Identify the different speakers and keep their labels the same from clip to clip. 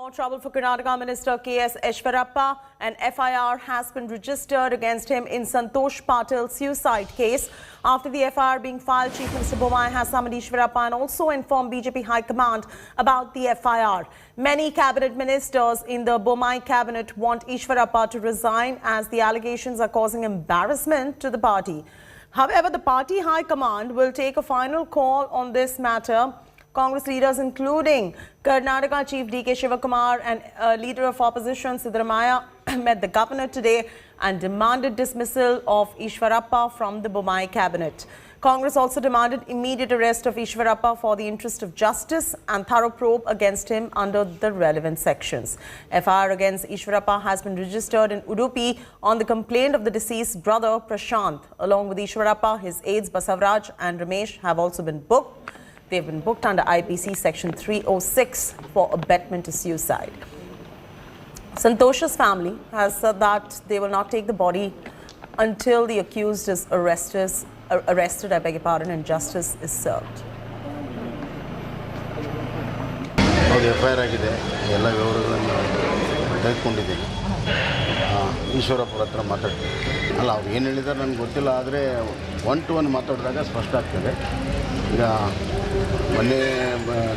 Speaker 1: More trouble for Karnataka Minister Eshwarappa. An FIR has been registered against him in Santosh Patil's suicide case. After the FIR being filed, Chief Minister Bommai has summoned Eshwarappa and also informed BJP High Command about the FIR. Many cabinet ministers in the Bommai cabinet want Eshwarappa to resign as the allegations are causing embarrassment to the party. However, the party High Command will take a final call on this matter. Congress leaders including Karnataka Chief D.K. Shivakumar and Leader of Opposition Siddaramaiah met the governor today and demanded dismissal of Eshwarappa from the Bommai cabinet. Congress also demanded immediate arrest of Eshwarappa for the interest of justice and thorough probe against him under the relevant sections. FIR against Eshwarappa has been registered in Udupi on the complaint of the deceased brother Prashanth. Along with Eshwarappa, his aides Bosavaraj and Ramesh have also been booked. They've been booked under IPC Section 306 for abetment to suicide. Santosh's family has said that they will not take the body until the accused is arrested, and justice is served.
Speaker 2: Eshwarappa ಹತ್ರ ಮಾತಾಡ್ತೀವಿ ಅಲ್ಲ ಅವ್ರು ಏನು ಹೇಳಿದ್ದಾರೆ ನನಗೆ ಗೊತ್ತಿಲ್ಲ ಆದರೆ 1-to-1 ಮಾತಾಡಿದಾಗ ಸ್ಪಷ್ಟ ಆಗ್ತದೆ ಈಗ ಮೊನ್ನೆ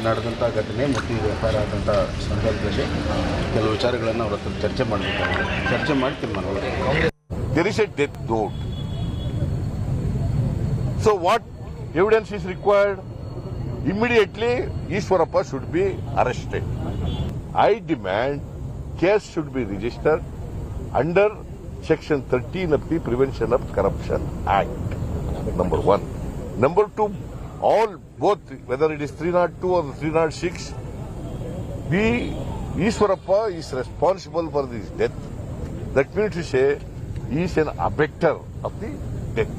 Speaker 2: ನಡೆದಂಥ ಘಟನೆ ಮತ್ತು ಈಗ FIR ಆದಂಥ ಸಂದರ್ಭದಲ್ಲಿ ಕೆಲವು ವಿಚಾರಗಳನ್ನು ಅವ್ರ ಹತ್ರ ಚರ್ಚೆ ಮಾಡಬೇಕಾಗಿದೆ ಚರ್ಚೆ ಮಾಡ್ತೀನಿ ನಾನು
Speaker 3: There is a death note. So what evidence is required? Immediately Eshwarappa should be arrested. I demand case should be registered under Section 13 of the Prevention of Corruption Act. Number one. Number two, both, whether it is 302 or 306, Eshwarappa is responsible for this death. That means to say he is an abettor of the death.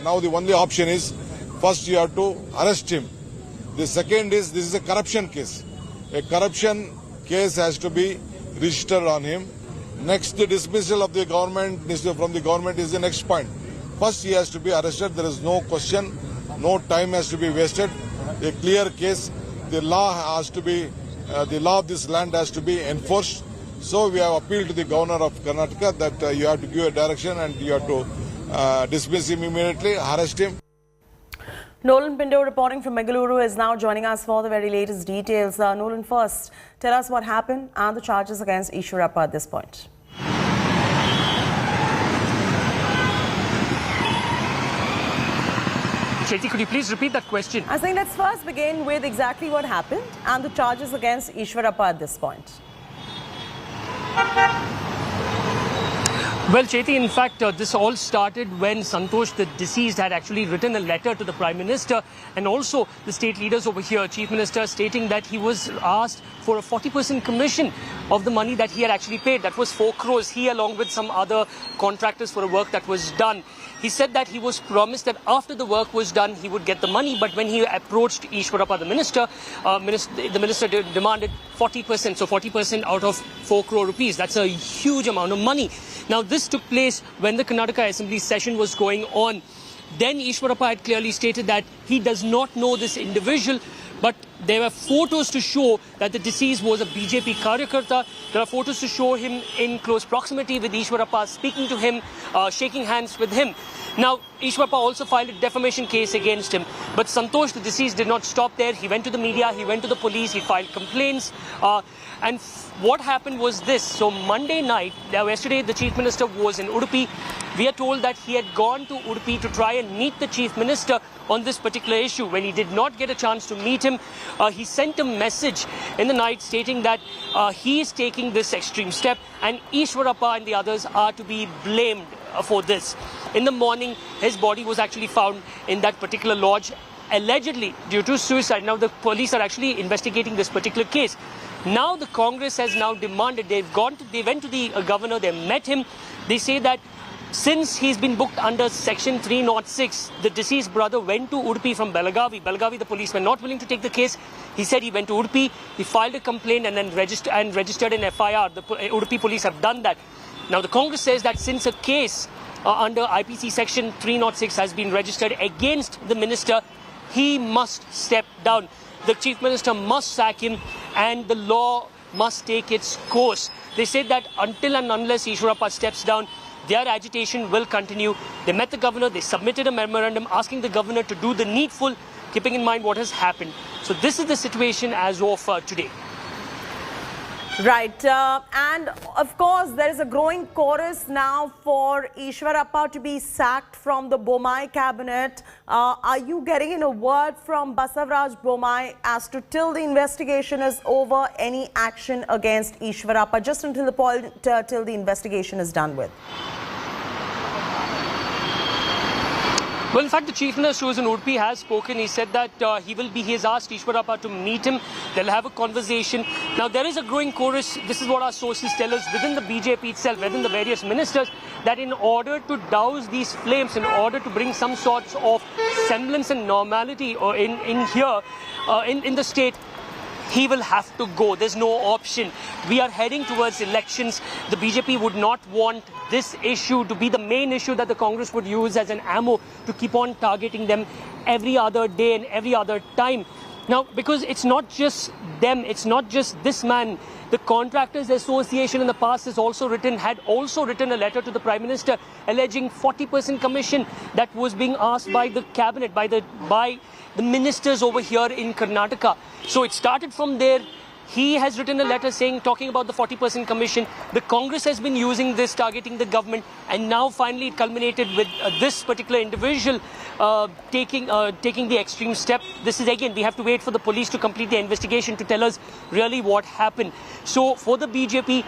Speaker 4: Now the only option is, first you have to arrest him. The second is, this is a corruption case. A corruption case has to be registered on him. Next, the dismissal of the government from the government is the next point. First, he has to be arrested. There is no question. No time has to be wasted. A clear case. The law has to be, the law of this land has to be enforced. So we have appealed to the governor of Karnataka that you have to give a direction and you have to dismiss him immediately, arrest him.
Speaker 1: Nolan Pinto reporting from Bengaluru is now joining us for the very latest details. Nolan, first, tell us what happened and the charges against Eshwarappa at this point.
Speaker 5: Cheif, could you please repeat that question?
Speaker 1: I think let's first begin with exactly what happened and the charges against Eshwarappa at this point.
Speaker 5: Well, Chethi, in fact, this all started when Santosh, the deceased, had actually written a letter to the Prime Minister and also the state leaders over here, Chief Minister, stating that he was asked for a 40% commission of the money that he had actually paid. That was 4 crores, he along with some other contractors for a work that was done. He said that he was promised that after the work was done, he would get the money. But when he approached Eshwarappa, the minister, the minister demanded 40%. So 40% out of 4 crore rupees. That's a huge amount of money. Now, this took place when the Karnataka Assembly session was going on. Then Eshwarappa had clearly stated that he does not know this individual, but there were photos to show that the deceased was a BJP Karyakarta. There are photos to show him in close proximity with Eshwarappa, speaking to him, shaking hands with him. Now, Eshwarappa also filed a defamation case against him. But Santosh, the deceased, did not stop there. He went to the media, he went to the police, he filed complaints. And what happened was this. So Monday night, yesterday the Chief Minister was in Udupi. We are told that he had gone to Udupi to try and meet the Chief Minister on this particular issue. When he did not get a chance to meet him, he sent a message in the night stating that he is taking this extreme step and Eshwarappa and the others are to be blamed for this. In the morning, his body was actually found in that particular lodge, allegedly due to suicide. Now, the police are actually investigating this particular case. Now, the Congress has now demanded, they went to the governor, they met him. They say that since he's been booked under Section 306, the deceased brother went to Udupi from Belagavi. Belagavi, the police were not willing to take the case. He said he went to Udupi, he filed a complaint and then registered an FIR. The Udupi police have done that. Now, the Congress says that since a case under IPC Section 306 has been registered against the minister, he must step down. The Chief Minister must sack him and the law must take its course. They said that until and unless Eshwarappa steps down, their agitation will continue. They met the governor, they submitted a memorandum asking the governor to do the needful, keeping in mind what has happened. So this is the situation as of today.
Speaker 1: Right. And of course, there is a growing chorus now for Eshwarappa to be sacked from the Bommai cabinet. Are you getting in a word from Basavaraj Bommai as to till the investigation is over, any action against Eshwarappa, just until the point till the investigation is done with?
Speaker 5: Well, in fact, the Chief Minister, who is in Udupi, has spoken. He said that he has asked Eshwarappa to meet him. They'll have a conversation. Now, there is a growing chorus. This is what our sources tell us within the BJP itself, within the various ministers, that in order to douse these flames, in order to bring some sorts of semblance and normality in the state, he will have to go. There's no option. We are heading towards elections. The BJP would not want this issue to be the main issue that the Congress would use as an ammo to keep on targeting them every other day and every other time. Now, because it's not just them, it's not just this man. The Contractors Association in the past had also written a letter to the Prime Minister alleging 40% commission that was being asked by the cabinet, by the ministers over here in Karnataka. So it started from there. He has written a letter talking about the 40% commission. The Congress has been using this, targeting the government, and now finally it culminated with this particular individual taking the extreme step. This is, again, we have to wait for the police to complete the investigation to tell us really what happened. So for the BJP,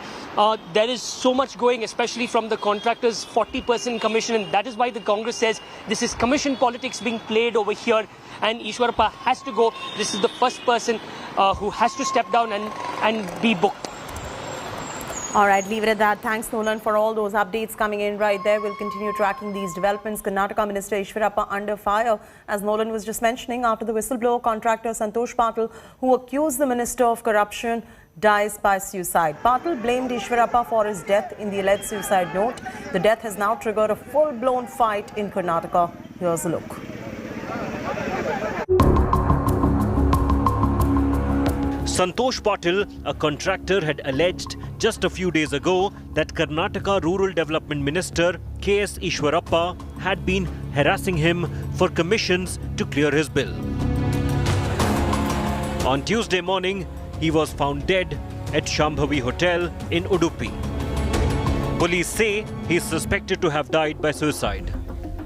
Speaker 5: there is so much going, especially from the contractors, 40% commission, and that is why the Congress says this is commission politics being played over here, and Eshwarappa has to go. This is the first person who has to step down and be booked.
Speaker 1: All right, leave it at that. Thanks, Nolan, for all those updates coming in right there. We'll continue tracking these developments. Karnataka Minister Eshwarappa under fire, as Nolan was just mentioning, after the whistleblower contractor Santosh Patil, who accused the minister of corruption, dies by suicide. Patil blamed Eshwarappa for his death in the alleged suicide note. The death has now triggered a full-blown fight in Karnataka. Here's a look.
Speaker 6: Santosh Patil, a contractor, had alleged just a few days ago that Karnataka Rural Development Minister K.S. Eshwarappa had been harassing him for commissions to clear his bill. On Tuesday morning, he was found dead at Shambhavi Hotel in Udupi. Police say he is suspected to have died by suicide.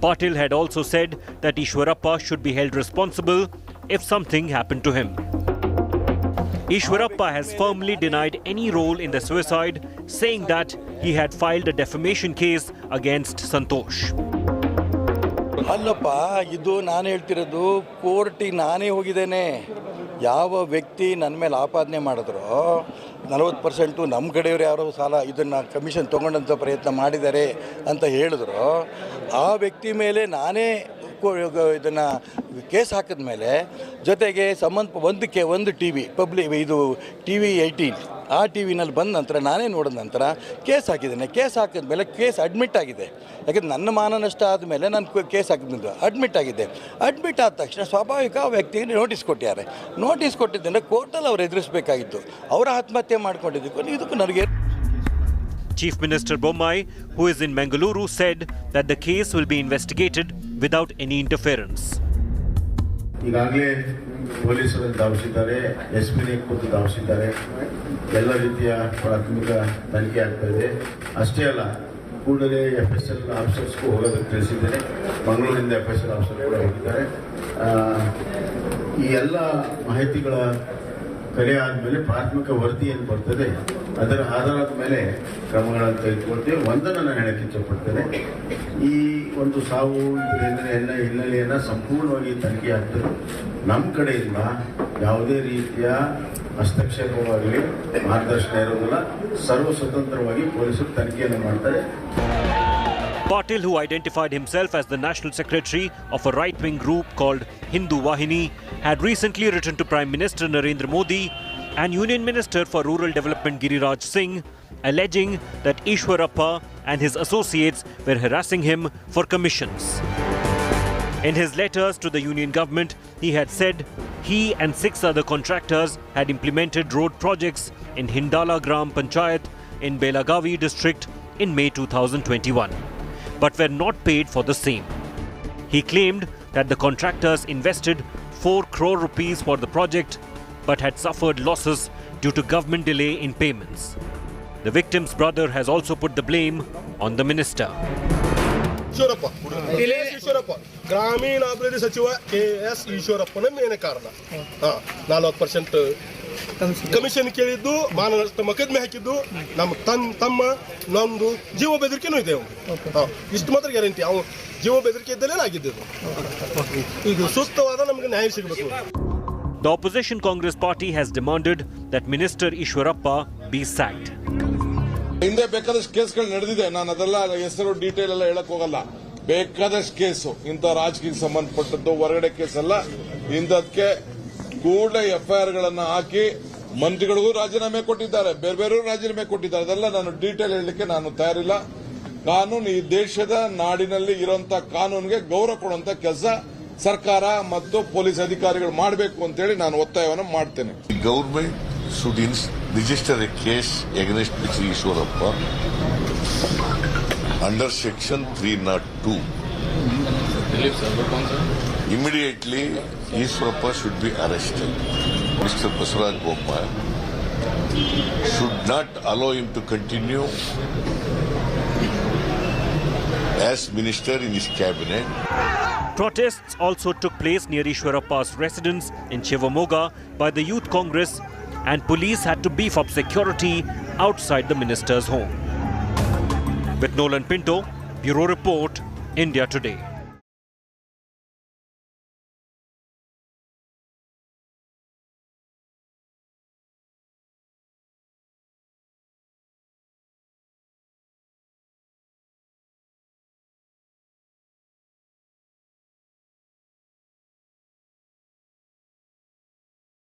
Speaker 6: Patil had also said that Eshwarappa should be held responsible if something happened to him. Eshwarappa has firmly denied any role in the suicide, saying that he had filed a defamation case against Santosh.
Speaker 7: ಅಲ್ಲಪ್ಪ ಇದು ನಾನು ಹೇಳ್ತಿರೋದು ಕೋರ್ಟಿಗೆ ನಾನೇ ಹೋಗಿದ್ದೇನೆ. ಯಾವ ವ್ಯಕ್ತಿ ನನ್ನ ಮೇಲೆ ಆಪಾದನೆ ಮಾಡಿದ್ರು 40% ನಮ್ಮ ಕಡೆಯವರು ಯಾರೋ ಸಾಲ ಇದನ್ನು ಕಮಿಷನ್ ತೊಗೊಂಡಂಥ ಪ್ರಯತ್ನ ಮಾಡಿದ್ದಾರೆ ಅಂತ ಹೇಳಿದ್ರು, ಆ ವ್ಯಕ್ತಿ ಮೇಲೆ ನಾನೇ ಇದನ್ನು ಕೇಸ್ ಹಾಕಿದ ಮೇಲೆ ಜೊತೆಗೆ ಒಂದು ಟಿ ವಿ ಪಬ್ಲಿಕ್ ಇದು TV 18 ಆ ಟಿ ವಿನಲ್ಲಿ ಬಂದ ನಂತರ ನಾನೇ ನೋಡಿದ ನಂತರ ಕೇಸ್ ಹಾಕಿದ್ದೇನೆ. ಕೇಸ್ ಹಾಕಿದ ಮೇಲೆ ಕೇಸ್ ಅಡ್ಮಿಟ್ ಆಗಿದೆ. ಯಾಕೆಂದರೆ ನನ್ನ ಮಾನನಷ್ಟ ಆದಮೇಲೆ ನಾನು ಕೇಸ್ ಹಾಕಿದ್ದು ಅಡ್ಮಿಟ್ ಆಗಿದೆ. ಅಡ್ಮಿಟ್ ಆದ ತಕ್ಷಣ ಸ್ವಾಭಾವಿಕ ವ್ಯಕ್ತಿಗೆ ನೋಟಿಸ್ ಕೊಟ್ಟಿದ್ದಾರೆ. ನೋಟಿಸ್ ಕೊಟ್ಟಿದ್ದರೆ ಕೋರ್ಟಲ್ಲಿ ಅವ್ರು ಎದುರಿಸಬೇಕಾಗಿತ್ತು. ಅವರ ಆತ್ಮಹತ್ಯೆ ಮಾಡ್ಕೊಂಡಿದ್ದಕ್ಕೂ ಇದಕ್ಕೂ ನನಗೆ.
Speaker 6: Chief Minister Bommai, who is in Mangaluru, said that the case will be investigated without any interference.
Speaker 2: ಈಗಾಗಲೇ ಪೊಲೀಸರು ಧಾವಿಸಿದ್ದಾರೆ, SP ಕೂತು ಧಾವಿಸಿದ್ದಾರೆ. ಎಲ್ಲ ರೀತಿಯ ಪ್ರಾಥಮಿಕ ತನಿಖೆ ಆಗ್ತಾ ಇದೆ. ಅಷ್ಟೇ ಅಲ್ಲ, ಕೂಡಲೇ FSL ಆಫೀಸರ್ಸ್ಗೂ ಹೋಗೋದಕ್ಕೆ ತಿಳಿಸಿದ್ದಾರೆ. ಮಂಗಳೂರಿನಿಂದ FSL ಆಫೀಸರ್ ಕೂಡ ಹೋಗಿದ್ದಾರೆ. ಈ ಎಲ್ಲ ಮಾಹಿತಿಗಳ ಕಲೆ ಆದಮೇಲೆ ಪ್ರಾಥಮಿಕ ವರದಿ ಏನು ಬರ್ತದೆ ಅದರ ಆಧಾರದ ಮೇಲೆ ಕ್ರಮಗಳನ್ನು ತೆಗೆದುಕೊಳ್ತೇವೆ. ಒಂದನ್ನು ನಾನು ಹೇಳಕ್ಕೆ ಇಚ್ಛಪಡ್ತೇನೆ, ಈ ಒಂದು ಸಾವು ಹಿನ್ನೆಲೆಯನ್ನು ಸಂಪೂರ್ಣವಾಗಿ ತನಿಖೆ ಆಗ್ತದೆ. ನಮ್ಮ ಕಡೆಯಿಂದ ಯಾವುದೇ ರೀತಿಯ ಹಸ್ತಕ್ಷೇಪವಾಗಲಿ ಮಾರ್ಗದರ್ಶನ ಇರೋದಿಲ್ಲ. ಸರ್ವ ಸ್ವತಂತ್ರವಾಗಿ ಪೊಲೀಸರು ತನಿಖೆಯನ್ನು ಮಾಡ್ತಾರೆ.
Speaker 6: Patil, who identified himself as the national secretary of a right-wing group called Hindu Wahini, had recently written to Prime Minister Narendra Modi and Union Minister for Rural Development Giriraj Singh, alleging that Eshwarappa and his associates were harassing him for commissions. In his letters to the union government, he had said he and 6 other contractors had implemented road projects in Hindala Gram Panchayat in Belagavi district in May 2021, but were not paid for the same. He claimed that the contractors invested 4 crore rupees for the project but had suffered losses due to government delay in payments. The victim's brother has also put the blame on the minister.
Speaker 8: Eshwarappa, Eshwarappa, Gramin Abhivrudhi Sachiva K.S. Eshwarappa ಮೇನೆ ಕಾರಣ 40% commission ಕೇಳಿದ್ದು ಮಾನನಷ್ಟ ಮೊಕದ್ದಮೆ ಹಾಕಿದ್ದು ನಮ್ಮ ತಮ್ಮ ನಮ್ಮದು ಜೀವ ಬೆದರಿಕೆನೂ ಇದೆ ಇಷ್ಟು ಮಾತ್ರ ಗ್ಯಾರಂಟಿ ಅವನು ಜೀವ ಬೆದರಿಕೆ ಇದ್ದಲೇ ಆಗಿದ್ದು ಇದು ಸೂಕ್ತವಾದ ನಮಗೆ ನ್ಯಾಯ ಸಿಗಬೇಕು.
Speaker 6: The opposition Congress party has demanded that Minister Eshwarappa be sacked.
Speaker 4: ಹಿಂದೆ ಬೇಕಾದಷ್ಟು ಕೇಸ್ಗಳು ನಡೆದಿದೆ. ನಾನು ಅದೆಲ್ಲ ಹೆಸರು ಡೀಟೇಲ್ ಎಲ್ಲ ಹೇಳಕ್ ಹೋಗಲ್ಲ. ಬೇಕಾದಷ್ಟು ಕೇಸು ಇಂಥ ರಾಜಕೀಯಕ್ಕೆ ಸಂಬಂಧಪಟ್ಟದ್ದು ಹೊರಗಡೆ ಕೇಸ್ ಅಲ್ಲ. ಇಂಥದಕ್ಕೆ ಕೂಡಲೇ FIR ಗಳನ್ನ ಹಾಕಿ ಮಂತ್ರಿಗಳಿಗೂ ರಾಜೀನಾಮೆ ಕೊಟ್ಟಿದ್ದಾರೆ, ಬೇರೆ ಬೇರೆ ರಾಜೀನಾಮೆ ಕೊಟ್ಟಿದ್ದಾರೆ. ಅದೆಲ್ಲ ನಾನು ಡೀಟೇಲ್ ಹೇಳಲಿಕ್ಕೆ ನಾನು ತಯಾರಿಲ್ಲ. ಕಾನೂನು ಈ ದೇಶದ ನಾಡಿನಲ್ಲಿ ಇರುವಂತಹ ಕಾನೂನಿಗೆ ಗೌರವ ಕೊಡುವಂತ ಕೆಲಸ ಸರ್ಕಾರ ಮತ್ತು ಪೊಲೀಸ್ ಅಧಿಕಾರಿಗಳು ಮಾಡಬೇಕು ಅಂತ ಹೇಳಿ ನಾನು ಒತ್ತಾಯವನ್ನು ಮಾಡ್ತೇನೆ.
Speaker 3: Government should register a case against Mr. Eshwarappa under section 302. Immediately, Eshwarappa should be arrested. Mr. Bosavaraj Bommai should not allow him to continue as minister in his cabinet.
Speaker 6: Protests also took place near Eshwarappa's residence in Shivamoga by the Youth Congress, and police had to beef up security outside the minister's home. With Nolan Pinto, Bureau Report, India Today.